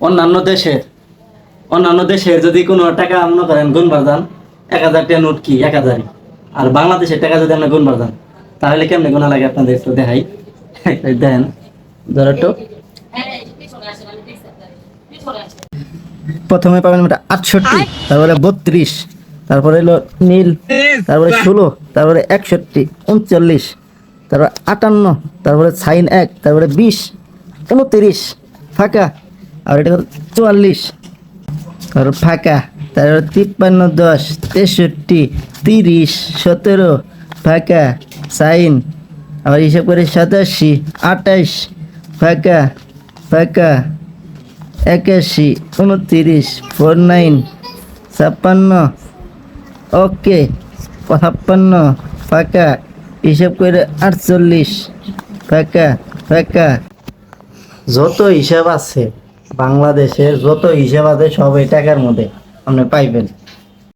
অন্যান্য দেশের অন্যান্য দেশের যদি কোনো টাকা মনে করেন গুনবার যান, 1,000 টাকা নোট কি 1,000ই, আর বাংলাদেশের টাকা যদি আপনি গুনবার যান তাহলে কেমনে গোনা লাগে আপনাদের একটু দেখাই। দেন ধরো একটু, প্রথমে পাবেন এটা 68, তারপরে 32, তারপরে হলো নীল, তারপরে 16, তারপরে 61, 39, তারপরে 58, তারপরে সাইন 1, তারপরে 20, 29 ফাঁকা, আর এটা হলো 44, তারপর ফাঁকা, তারপরে 53, 10, 63, 30, 17 ফাঁকা, সাইন, আবার হিসাব করে 87, 28 ফাঁকা ফাঁকা, 81, 29, 49, 56 ওকে, 56 ফাঁকা, হিসাব করে 48 ফাঁকা ফাঁকা। যত হিসাব আছে বাংলাদেশের, যত হিসাব আছে সব এই টাকার মধ্যে আপনি পাইবেন।